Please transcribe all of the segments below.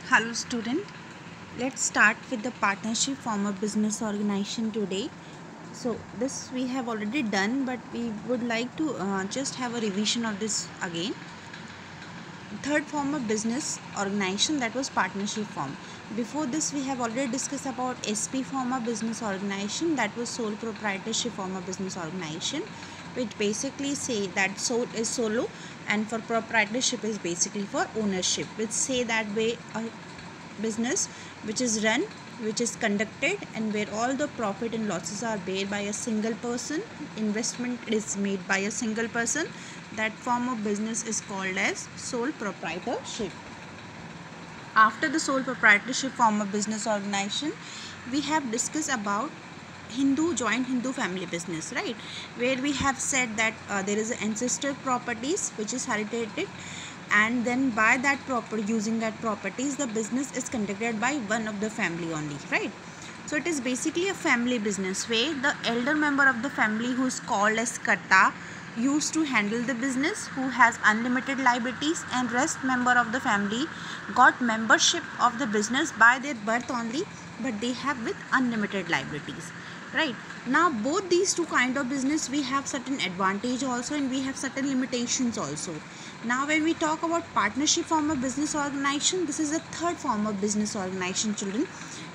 Hello student, let's start with the partnership form of business organization today. So this we have already done, but we would like to just have a revision of this again. Third form of business organization, that was partnership form. Before this we have already discussed about SP form of business organization, that was sole proprietorship form of business organization, which basically say that sole is solo and for proprietorship is basically for ownership, which say that way a business which is run, which is conducted, and where all the profit and losses are bear by a single person, investment is made by a single person, that form of business is called as sole proprietorship. After the sole proprietorship form of business organization, we have discussed about joint Hindu family business, right, where we have said that there is ancestral properties which is heredited, and then by that using that properties, the business is conducted by one of the family only, right? So it is basically a family business where the elder member of the family, who is called as Karta, used to handle the business, who has unlimited liabilities, and rest member of the family got membership of the business by their birth only, but they have with unlimited liabilities, right? Now both these two kind of business, we have certain advantage also and we have certain limitations also. Now when we talk about partnership form of business organization, this is a third form of business organization, children,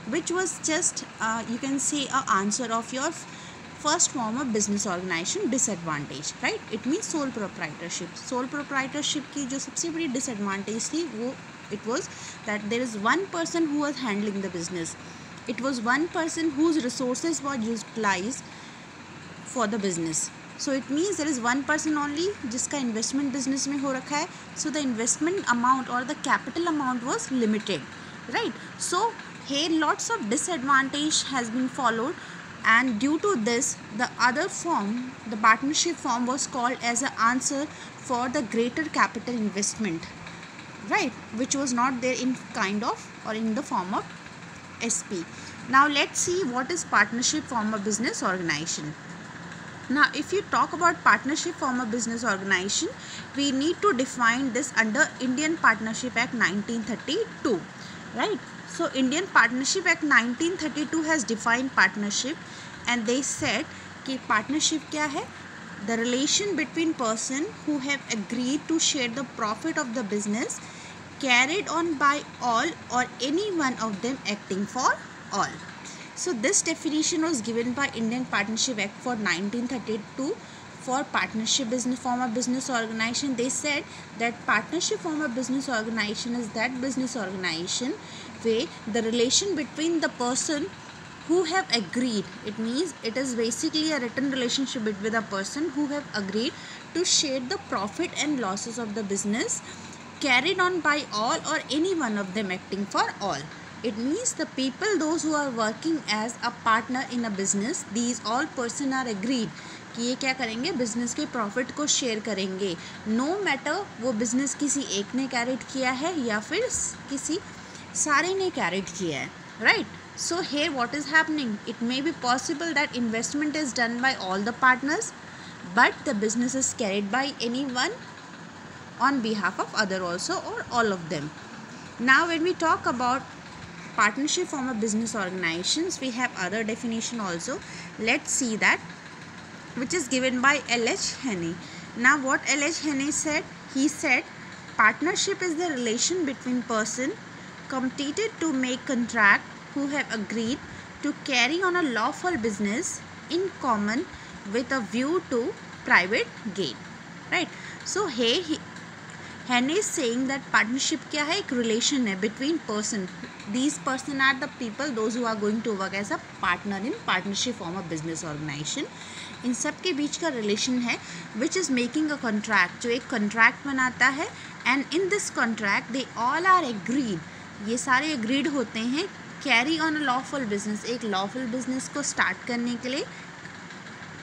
which was just you can say a answer of your first form of business organization disadvantage, right? It means sole proprietorship. Sole proprietorship की जो सबसे बड़ी disadvantage थी वो it was that there is one person who was handling the business. It was one person whose resources were utilized for the business. So it means there is one person only जिसका investment business में हो रखा है. So the investment amount or the capital amount was limited, right? So here lots of disadvantage has been followed, and due to this the other form, the partnership form, was called as an answer for the greater capital investment, right, which was not there in kind of or in the form of SP. Now let's see what is partnership form of business organization. Now if you talk about partnership form of business organization, we need to define this under Indian Partnership Act 1932, right? So Indian Partnership Act 1932 has defined partnership, and they said कि partnership क्या है? The relation between person who have agreed to share the profit of the business carried on by all or any one of them acting for all. So this definition was given by Indian Partnership Act for 1932 for partnership business form of business organization. They said that partnership form of business organization is that business organization where the relation between the person who have agreed, it means it is basically a written relationship between a person who have agreed to share the profit and losses of the business carried on by all or any one of them acting for all. It means the people, those who are working as a partner in a business, these all person are agreed कि ये क्या करेंगे, business के profit को share करेंगे, no matter वो business किसी एक ने कैरिड किया है या फिर किसी सारे ने कैरिड किया है, right? So here what is happening? It may be possible that investment is done by all the partners, but the business is carried by anyone on behalf of other also, or all of them. Now when we talk about partnership form of business organizations, we have other definition also. Let's see that, which is given by L.H. Heney. Now what L.H. Heney said? He said partnership is the relation between person competed to make contract who have agreed to carry on a lawful business in common with a view to private gain, right? So here Henry is saying that partnership क्या है, एक relation है between person. These person are the people, those who are going to work as a partner in partnership form of business organization. इन सब के बीच का relation है which is making a contract, जो एक contract बनाता है, and in this contract they all are agreed, ये सारे agreed होते हैं carry on a lawful business, एक लॉफुल बिजनेस को स्टार्ट करने के लिए,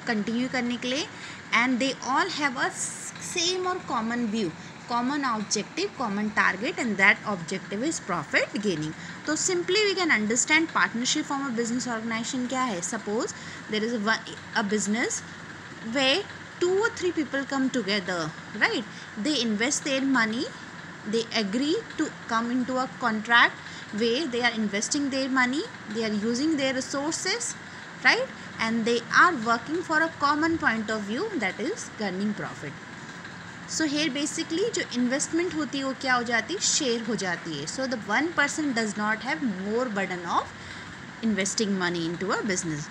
कंटिन्यू करने के लिए, and they all have a same और common view, common objective, common target, and that objective is profit gaining. तो simply we can understand partnership form of business organisation क्या है. Suppose there is a business way 2 or 3 people come together, right? They invest their money they agree to come into a contract where they are investing their money, they are using their resources, right, and they are working for a common point of view, that is earning profit. So here basically जो investment होती है वो क्या हो जाती है, share हो जाती है. So the one person does not have more burden of investing money into a business.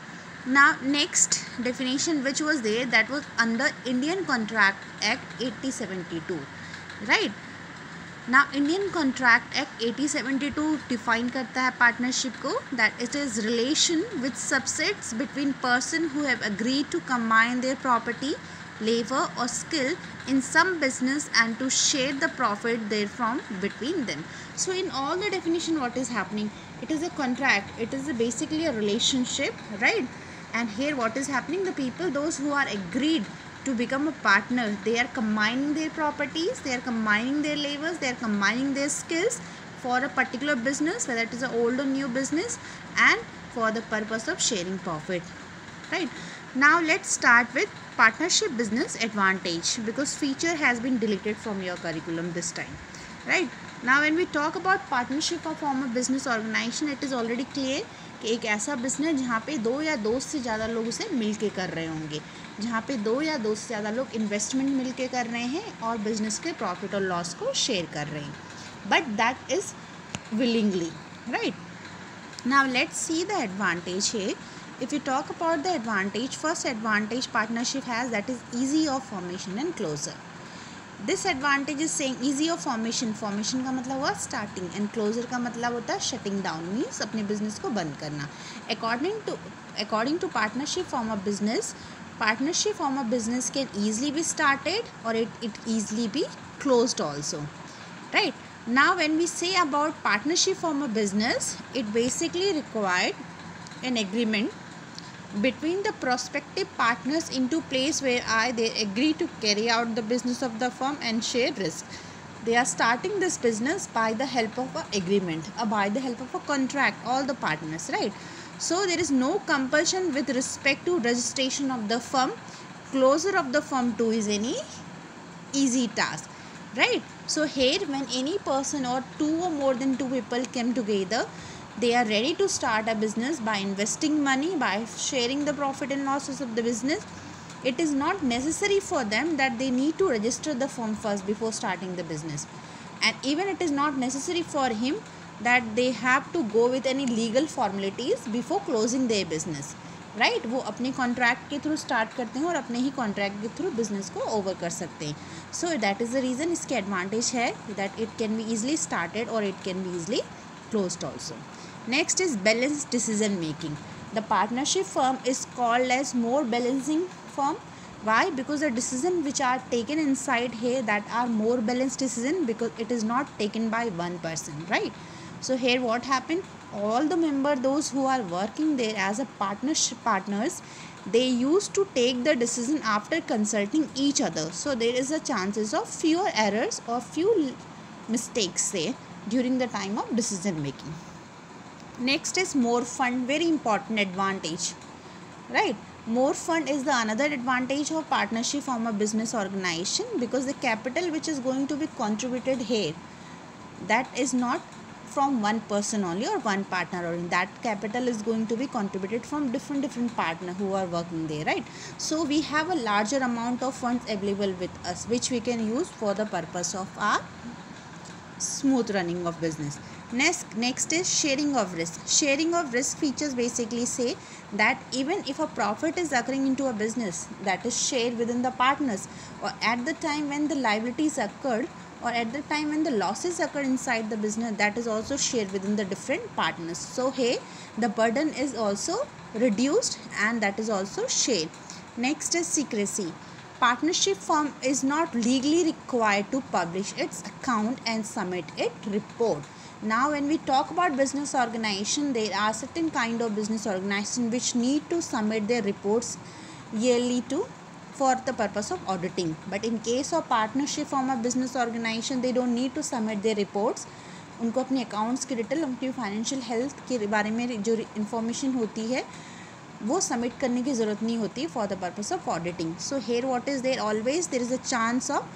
Now next definition which was there, that was under Indian Contract Act 8072, right. Now Indian Contract Act 8072 define करता है partnership को, that it is relation which subsists between person who have agreed to combine their property, labor or skill in some business and to share the profit therefrom between them. So in all the definition what is happening, it is a contract, it is basically a relationship, right. And here what is happening, the people those who are agreed to become a partner, they are combining their properties, they are combining their labors, they are combining their skills for a particular business, whether it is an old or new business, and for the purpose of sharing profit, right. Now let's start with partnership business advantage, because feature has been deleted from your curriculum this time, right. Now when we talk about partnership of form of business organization, it is already clear कि एक ऐसा business जहाँ पे दो या दो से ज़्यादा लोग उसे मिल के कर रहे होंगे, जहाँ पे दो या दो से ज़्यादा लोग इन्वेस्टमेंट मिल के कर रहे हैं और बिजनेस के प्रॉफिट और लॉस को शेयर कर रहे हैं, but that is willingly, right. Now let's see the advantage है. If you talk about the advantage, first advantage partnership has, that is easy of formation and closure. This advantage is saying easy of formation, formation का मतलब हुआ starting and closure का मतलब होता है shutting down, means अपने business को बंद करना. According to partnership form of business, partnership form of business can easily be started or it easily be closed also, right. Now when we say about partnership form of business, it basically required an agreement between the prospective partners into place where they agree to carry out the business of the firm and share risk. They are starting this business by the help of an agreement, by the help of a contract, all the partners, right. So there is no compulsion with respect to registration of the firm. Closure of the firm too is any easy task, right. So here when any person or two or more than two people come together, they are ready to start a business by investing money, by sharing the profit and losses of the business. It is not necessary for them that they need to register the firm first before starting the business, and even it is not necessary for him that they have to go with any legal formalities before closing their business, right. वो अपने contract के through start करते हैं और अपने ही contract के through business को ओवर कर सकते हैं. So that is the reason इसके एडवांटेज है that it can be easily started और it can be easily closed also. Next is balanced decision making. The partnership firm is called as more balancing firm. Why? Because the decision which are taken inside here, that are more balanced decision, because it is not taken by one person, right. So here what happened, all the member those who are working there as a partners, they used to take the decision after consulting each other. So there is a chances of fewer errors or few mistakes there during the time of decision making. Next is more fund, very important advantage, right. More fund is the another advantage of partnership form of business organization, because the capital which is going to be contributed here, that is not from one person only or one partner only. That capital is going to be contributed from different partner who are working there, right. So we have a larger amount of funds available with us, which we can use for the purpose of our smooth running of business. Next is sharing of risk. Sharing of risk features basically say that even if a profit is occurring into a business, that is shared within the partners, or at the time when the liabilities occurred, or at the time when the losses occur inside the business, that is also shared within the different partners. So here the burden is also reduced and that is also shared. Next is secrecy. Partnership firm is not legally required to publish its account and submit its report. Now when we talk about business organization, there are certain kind of business organization which need to submit their reports yearly for the purpose of auditing. But in case of partnership form of business organization, they don't need to submit their reports. उनको अपने accounts की detail, उनकी financial health के बारे में जो information होती है वो सबमिट करने की ज़रूरत नहीं होती for the purpose of auditing. So here what is there, always there is a chance of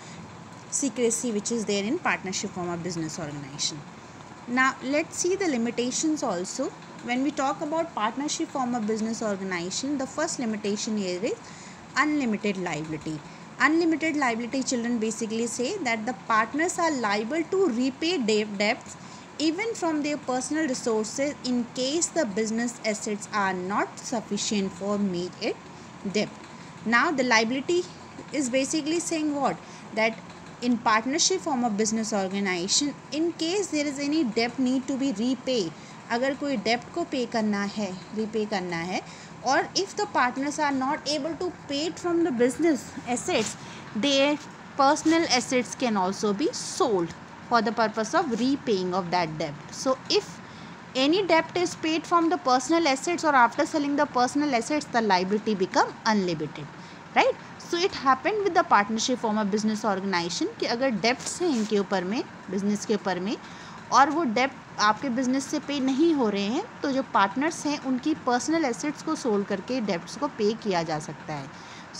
secrecy which is there in partnership form of business organization. Now let's see the limitations also. When we talk about partnership form of business organization, the first limitation here is unlimited liability. Unlimited liability, children, basically say that the partners are liable to repay debts even from their personal resources in case the business assets are not sufficient for meet it debt. Now the liability is basically saying what? That in partnership form of business organization, in case there is any debt need to be repay, अगर कोई डेप्ट को पे करना है, repay करना है, or if the partners are not able to pay it from the business assets, their personal assets can also be sold for the purpose of repaying of that debt. So if any debt is paid from the personal assets or after selling the personal assets, the liability become unlimited, right? So it happened with the partnership form of business organization कि अगर debts हैं इनके ऊपर में, business के ऊपर में, और वो डेप्ट आपके बिजनेस से पे नहीं हो रहे हैं, तो जो पार्टनर्स हैं उनकी पर्सनल एसेट्स को सोल्ड करके डेप्ट्स को पे किया जा सकता है.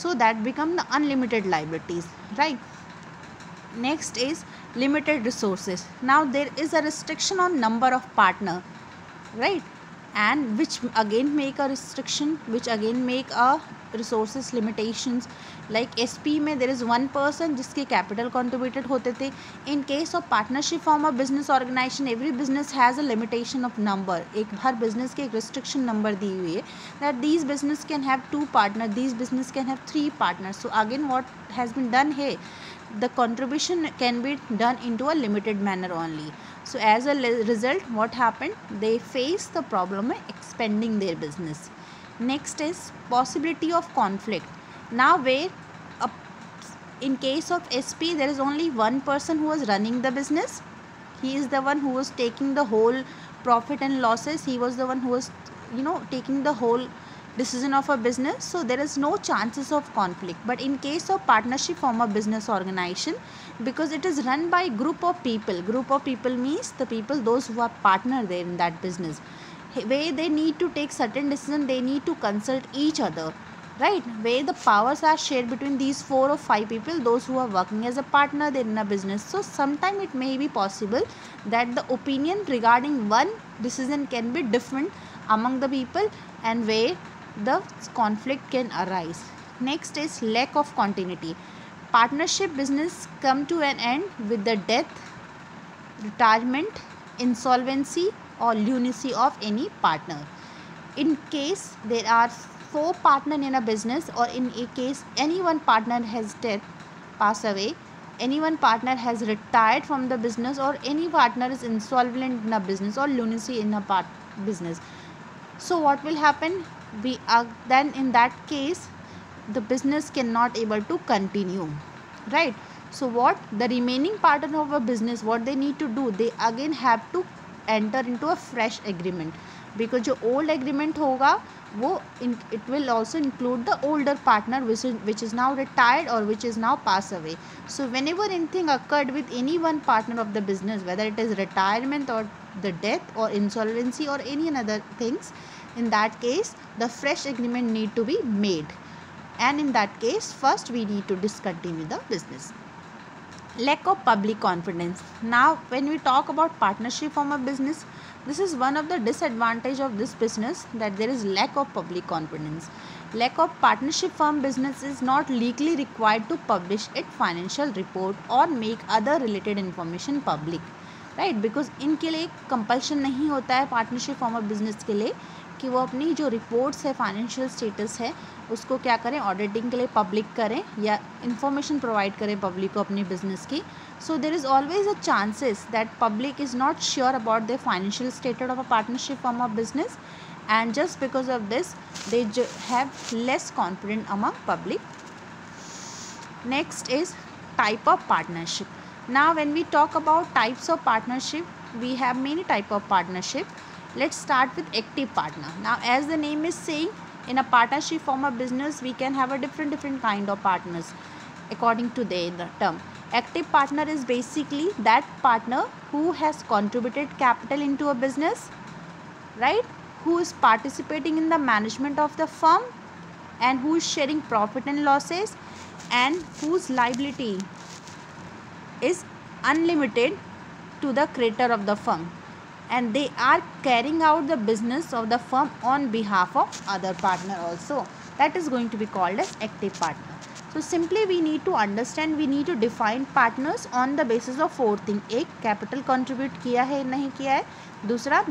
So that become the unlimited liabilities, right. Next is limited resources. Now there is a restriction on number of partner, right, and which again make a restriction, which again make a resources limitations. Like SP में there is one person जिसके capital contributed होते थे. In case of partnership form of business organization, every business has a limitation of number. एक हर business के एक restriction number दी हुई है that these business can have 2 partners, these business can have 3 partners. So again what has been done here, the contribution can be done into a limited manner only. So as a result, what happened, they face the problem of expanding their business. Next is possibility of conflict. Now where in case of SP there is only one person who was running the business, he is the one who was taking the whole profit and losses, he was the one who was taking the whole decision of a business, so there is no chances of conflict. But in case of partnership form of business organization, because it is run by group of people means the people, those who are partner there in that business, where they need to take certain decision, they need to consult each other, right, where the powers are shared between these 4 or 5 people, those who are working as a partner there in a business. So sometime it may be possible that the opinion regarding one decision can be different among the people, and where the conflict can arise. Next is lack of continuity. Partnership business come to an end with the death, retirement, insolvency or lunacy of any partner. In case there are 4 partners in a business, or in a case any one partner has death, pass away, any one partner has retired from the business, or any partner is insolvent in a business or lunacy in a business. So what will happen? We are then in that case the business cannot able to continue, right? So what the remaining partner of a business, what they need to do, they again have to enter into a fresh agreement, because जो old agreement होगा वो it will also include the older partner which is now retired or which is now passed away. So whenever anything occurred with any one partner of the business, whether it is retirement or the death or insolvency or any other things, in that case the fresh agreement need to be made, and in that case first we need to discontinue the business. Lack of public confidence. Now when we talk about partnership form of business, this is one of the disadvantage of this business, that there is lack of public confidence. Lack of partnership firm business is not legally required to publish its financial report or make other related information public, right, because इनके लिए compulsion नहीं होता है partnership form of business के लिए कि वो अपनी जो रिपोर्ट्स है, फाइनेंशियल स्टेटस है, उसको क्या करें, ऑडिटिंग के लिए पब्लिक करें या इन्फॉर्मेशन प्रोवाइड करें पब्लिक को अपनी बिजनेस की. So there is always a chances that public is not sure about the financial status of a partnership form of business, and just because of this they have less confidence among public. Next is type of partnership. Now when we talk about types of partnership, we have many type of partnership. Let's start with active partner. Now as the name is saying, in a partnership form of business we can have a different kind of partners according to the term. Active partner is basically that partner who has contributed capital into a business, right, who is participating in the management of the firm, and who is sharing profit and losses, and whose liability is unlimited to the creditor of the firm, and they are carrying out the business of the firm on behalf of other partner also. That is going to be called as active partner. So simply we need to understand, we need to define partners on the basis of four things. एक, capital contribute किया है नहीं किया है. दूसरा,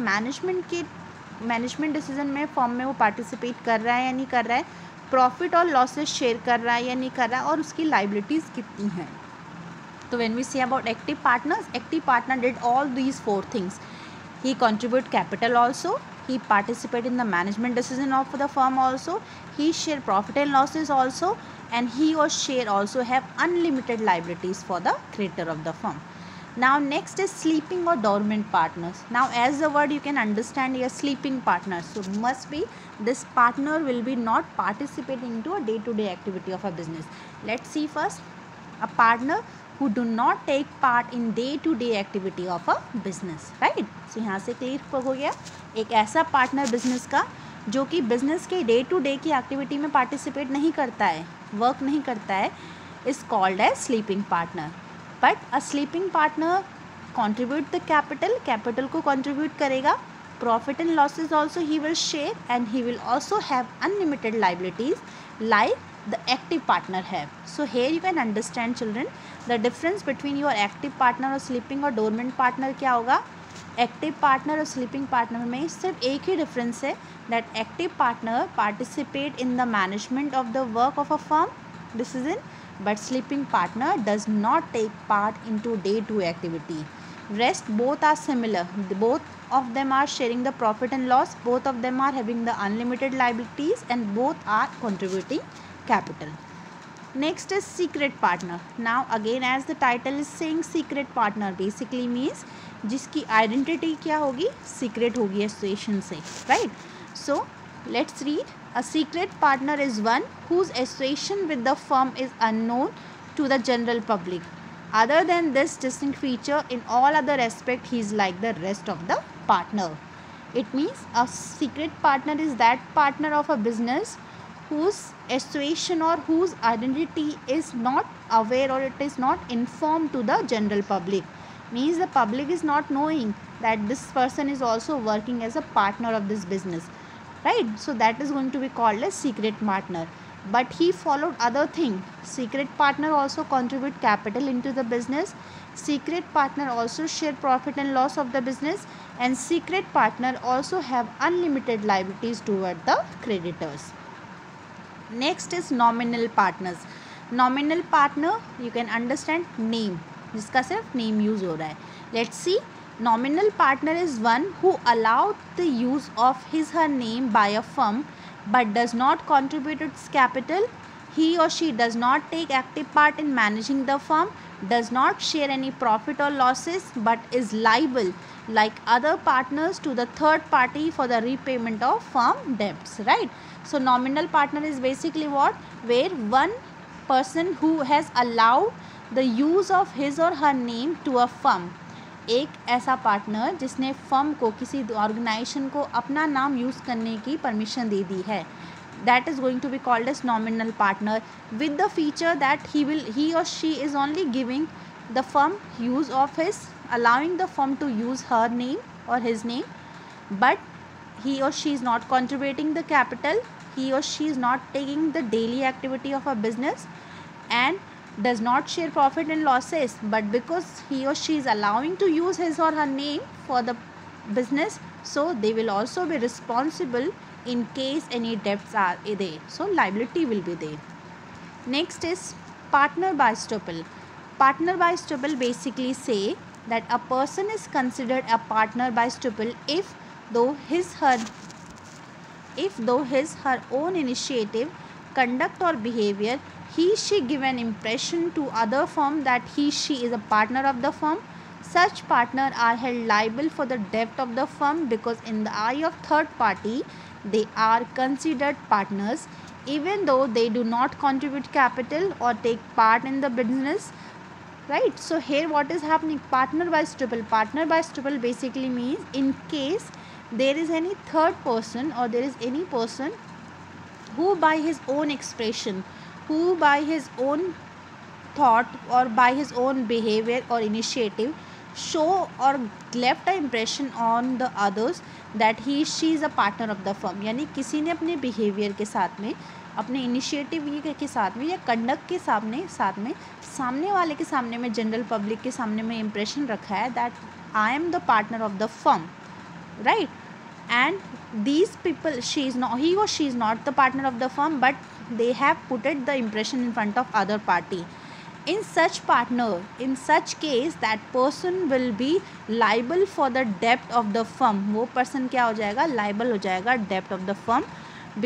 management decision में firm में वो पार्टिसिपेट कर रहा है या नहीं कर रहा है. प्रॉफिट और लॉसेस शेयर कर रहा है या नहीं कर रहा है, और उसकी लाइबिलिटीज़ कितनी हैं. तो when we say about active partners, active partner did all these four things. He contribute capital also, he participate in the management decision of the firm also, he share profit and losses also, and he or she also have unlimited liabilities for the creditor of the firm. Now next is sleeping or dormant partners. Now as the word you can understand here, sleeping partners, so must be this partner will be not participating into a day-to-day activity of a business. Let's see first, a partner who do not take part in day-to-day activity of a business, right? So यहाँ से clear हो गया, एक ऐसा partner business का जो कि business के डे टू डे की एक्टिविटी में पार्टिसिपेट नहीं करता है, वर्क नहीं करता है, is called as sleeping partner. But a sleeping partner contribute the capital को कॉन्ट्रीब्यूट करेगा, profit and losses also he will share, and he will also have unlimited liabilities like the active partner have. So here you can understand children the difference between your active partner और sleeping और dormant partner क्या होगा. Active partner और sleeping partner में सिर्फ एक ही difference है, that active partner participate in the management of the work of a firm decision, but sleeping partner does not take part in to day to activity. Rest both are similar, both of them are sharing the profit and loss, both of them are having the unlimited liabilities, and both are contributing capital. Next is secret partner. Now again as the title is saying, secret partner basically means जिसकी identity क्या होगी, secret होगी association से, right. So let's read. A secret partner is one whose association with the firm is unknown to the general public. Other than this distinct feature, in all other aspect he is like the rest of the partner. It means a secret partner is that partner of a business whose association or whose identity is not aware or it is not informed to the general public. Means the public is not knowing that this person is also working as a partner of this business, right? So that is going to be called as secret partner. But he followed other thing. Secret partner also contribute capital into the business. Secret partner also share profit and loss of the business, and secret partner also have unlimited liabilities toward the creditors. Next is nominal partners. Nominal partner you can understand name, जिसका सिर्फ name use हो रहा है. Let's see. Nominal partner is one who allowed the use of his her name by a firm but does not contribute its capital. He or she does not take active part in managing the firm, does not share any profit or losses, but is liable like other partners to the third party for the repayment of firm debts, right? So nominal partner is basically what, where one person who has allowed the use of his or her name to a firm. एक ऐसा partner जिसने firm को, किसी organisation को अपना नाम use करने की परमिशन दे दी है, that is going to be called as nominal partner, with the feature that he और she is only giving the firm use of his, allowing the firm to use her name or his name, but he or she is not contributing the capital, he or she is not taking the daily activity of a business, and does not share profit and losses, but because he or she is allowing to use his or her name for the business, so they will also be responsible in case any debts are there, so liability will be there. Next is partner by stipple. Partner by stipple basically say that a person is considered a partner by stipple if though his her own initiative, conduct or behavior, he she give an impression to other firm that he she is a partner of the firm. Such partner are held liable for the debt of the firm because in the eye of third party they are considered partners even though they do not contribute capital or take part in the business, right? So here what is happening, partner by stipple. Partner by stipple basically means in case there is any third person or there is any person who by his own expression, who by his own thought or by his own behavior or initiative show or left an impression on the others that he she is a partner of the firm, यानी किसी ने अपने behaviour के साथ में, अपने initiative के साथ में या कंडक्ट के सामने वाले के सामने में, जनरल पब्लिक के सामने में इम्प्रेशन रखा है that I am the partner of the firm, right. And these people, he or she is not the partner of the firm, but they have put it the impression in front of other party. In such case that person will be liable for the debt of the firm. वो person क्या हो जाएगा, liable हो जाएगा debt of the firm,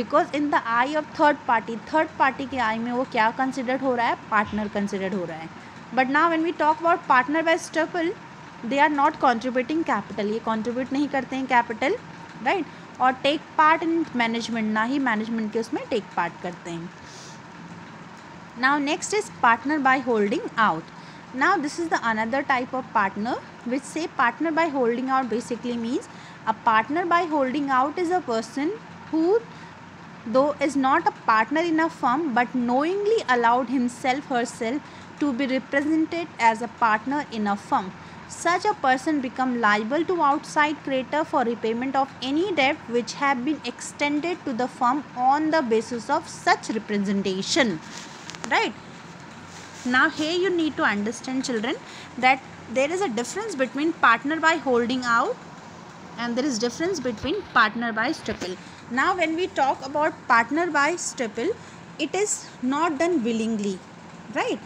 because in the eye of third party के eye में वो क्या considered हो रहा है, partner considered हो रहा है. But now when we talk about partner by stipple, they are not contributing capital, ये contribute नहीं करते हैं capital, राइट. और टेक पार्ट इन मैनेजमेंट, ना ही मैनेजमेंट के उसमें टेक पार्ट करते हैं. Now next is partner by holding out. Now this is the another type of partner which say partner by holding out basically means a partner by holding out is a person who though is not a partner in a firm but knowingly allowed himself herself to be represented as a partner in a firm. Such a person become liable to outside creditor for repayment of any debt which have been extended to the firm on the basis of such representation, right. Now here you need to understand, children, that there is a difference between partner by holding out and there is difference between partner by stipple. Now when we talk about partner by stipple, it is not done willingly, right.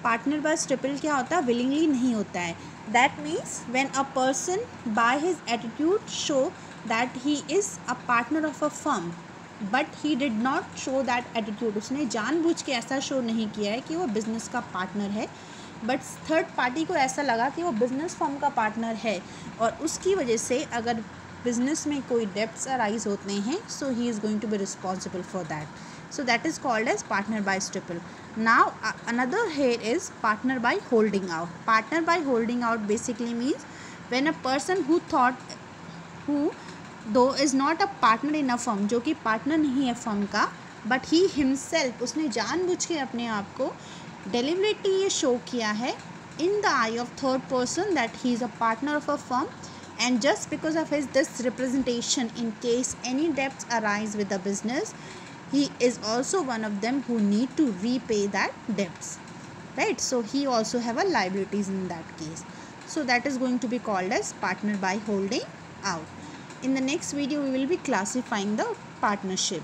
Partner by steeple क्या होता है, willingly नहीं होता है. That means when a person by his attitude show that he is a partner of a firm but he did not show that attitude. उसने जानबूझ के ऐसा शो नहीं किया है कि वो बिज़नेस का पार्टनर है, बट थर्ड पार्टी को ऐसा लगा कि वो बिज़नेस फर्म का पार्टनर है और उसकी वजह से अगर बिजनेस में कोई डेब्ट्स अराइज होते हैं so he is going to be responsible for that. So that is called as partner by stipple. Now another here is partner by holding out. Partner by holding out basically means when a person who though is not a partner in a firm, जो कि partner नहीं है firm का, but he himself, उसने जानबूझ के अपने आप को deliberately ये show किया है in the eye of third person that he is a partner of a firm, and just because of his this representation in case any debts arise with the business, he is also one of them who need to repay that debts, right. So he also have a liabilities in that case. So that is going to be called as partner by holding out. In the next video we will be classifying the partnership.